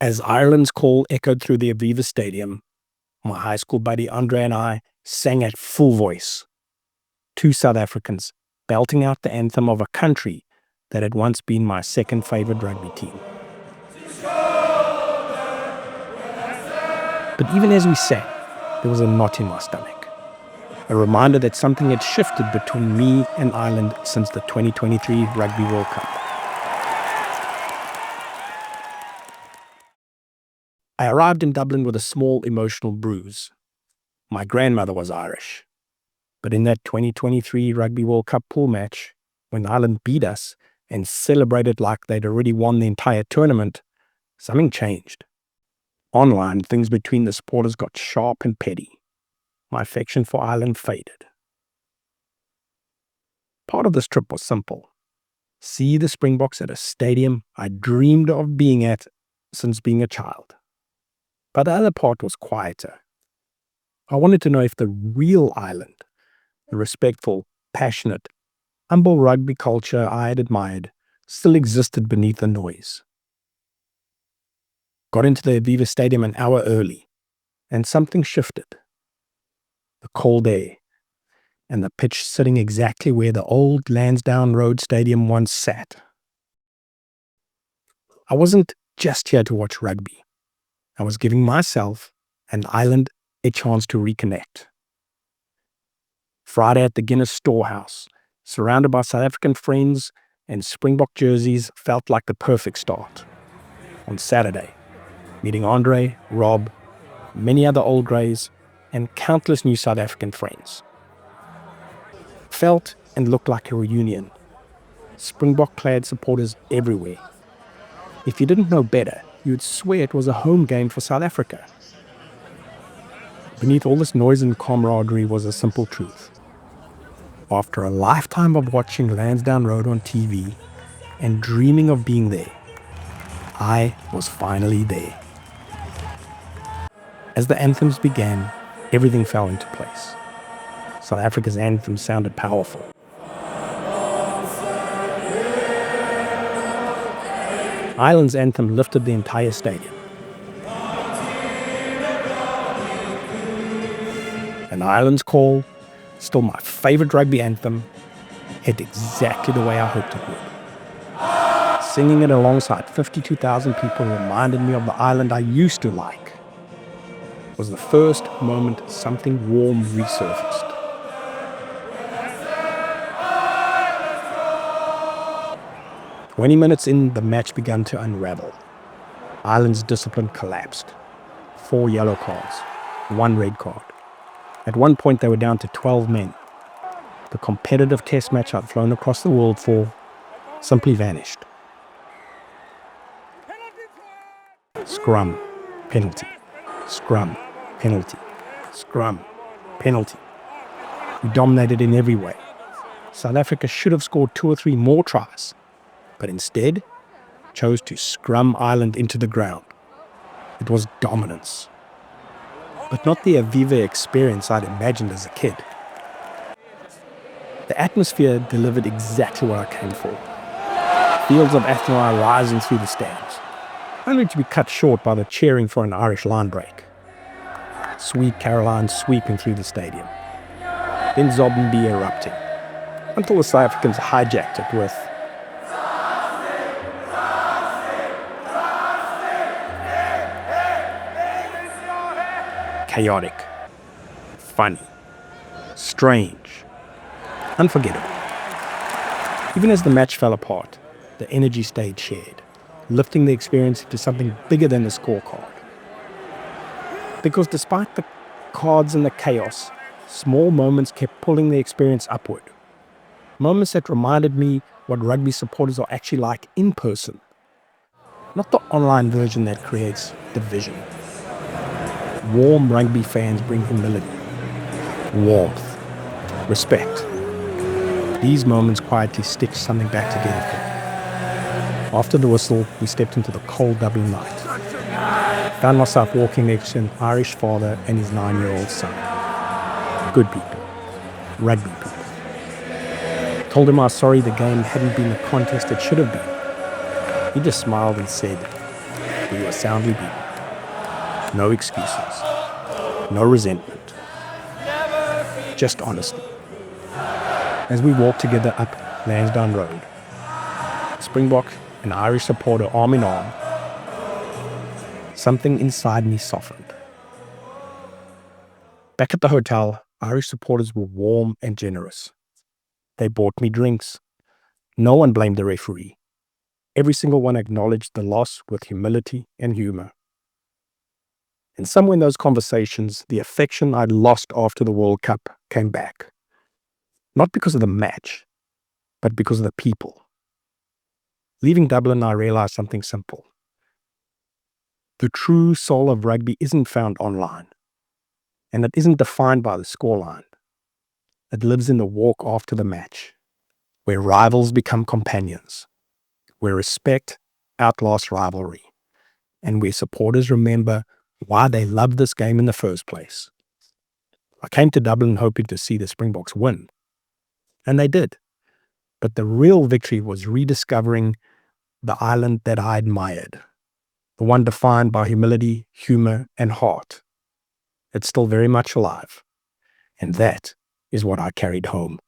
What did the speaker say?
As Ireland's call echoed through the Aviva Stadium, my high school buddy Andre and I sang at full voice. Two South Africans belting out the anthem of a country that had once been my second favorite rugby team. But even as we sang, there was a knot in my stomach. A reminder that something had shifted between me and Ireland since the 2023 Rugby World Cup. I arrived in Dublin with a small emotional bruise. My grandmother was Irish. But in that 2023 Rugby World Cup pool match, when Ireland beat us and celebrated like they'd already won the entire tournament, something changed. Online, things between the supporters got sharp and petty. My affection for Ireland faded. Part of this trip was simple. See the Springboks at a stadium I dreamed of being at since being a child. But the other part was quieter. I wanted to know if the real Ireland, the respectful, passionate, humble rugby culture I had admired, still existed beneath the noise. Got into the Aviva Stadium an hour early, and something shifted. The cold air, and the pitch sitting exactly where the old Lansdowne Road stadium once sat. I wasn't just here to watch rugby. I was giving myself and Ireland a chance to reconnect. Friday at the Guinness Storehouse, surrounded by South African friends and Springbok jerseys, felt like the perfect start. On Saturday, meeting Andre, Rob, many other old greys, and countless new South African friends. Felt and looked like a reunion. Springbok-clad supporters everywhere. If you didn't know better, you would swear it was a home game for South Africa. Beneath all this noise and camaraderie was a simple truth. After a lifetime of watching Lansdowne Road on TV and dreaming of being there, I was finally there. As the anthems began, everything fell into place. South Africa's anthem sounded powerful. Ireland's anthem lifted the entire stadium. And Ireland's call, still my favorite rugby anthem, hit exactly the way I hoped it would. Singing it alongside 52,000 people reminded me of the Ireland I used to like. It was the first moment something warm resurfaced. "20 minutes in, the match began to unravel. Ireland's discipline collapsed. 4 yellow cards, 1 red card. At one point, they were down to 12 men. The competitive test match I'd flown across the world for simply vanished. Scrum, penalty. Scrum, penalty. Scrum, penalty. We dominated in every way. South Africa should have scored 2 or 3 more tries, but instead chose to scrum Ireland into the ground. It was dominance. But not the Aviva experience I'd imagined as a kid. The atmosphere delivered exactly what I came for. Fields of Athenry rising through the stands, only to be cut short by the cheering for an Irish line break. Sweet Caroline sweeping through the stadium. Then Zobbenby erupting, until the South Africans hijacked it with chaotic, funny, strange, unforgettable. Even as the match fell apart, the energy stayed shared, lifting the experience into something bigger than the scorecard. Because despite the cards and the chaos, small moments kept pulling the experience upward. Moments that reminded me what rugby supporters are actually like in person, not the online version that creates division. Warm rugby fans bring humility, warmth, respect. These moments quietly stitch something back together for me. After the whistle, we stepped into the cold Dublin night. Found myself walking next to an Irish father and his 9-year-old son. Good people, rugby people. Told him I was sorry the game hadn't been the contest it should have been. He just smiled and said, We were soundly beaten. No excuses. No resentment. Just honesty. As we walked together up Lansdowne Road, Springbok and Irish supporter arm in arm, something inside me softened. Back at the hotel, Irish supporters were warm and generous. They bought me drinks. No one blamed the referee. Every single one acknowledged the loss with humility and humor. And somewhere in those conversations, the affection I'd lost after the World Cup came back. Not because of the match, but because of the people. Leaving Dublin, I realized something simple. The true soul of rugby isn't found online, and it isn't defined by the scoreline. It lives in the walk after the match, where rivals become companions, where respect outlasts rivalry, and where supporters remember why they loved this game in the first place. I came to Dublin hoping to see the Springboks win, and they did. But the real victory was rediscovering the Ireland that I admired, the one defined by humility, humor, and heart. It's still very much alive, and that is what I carried home.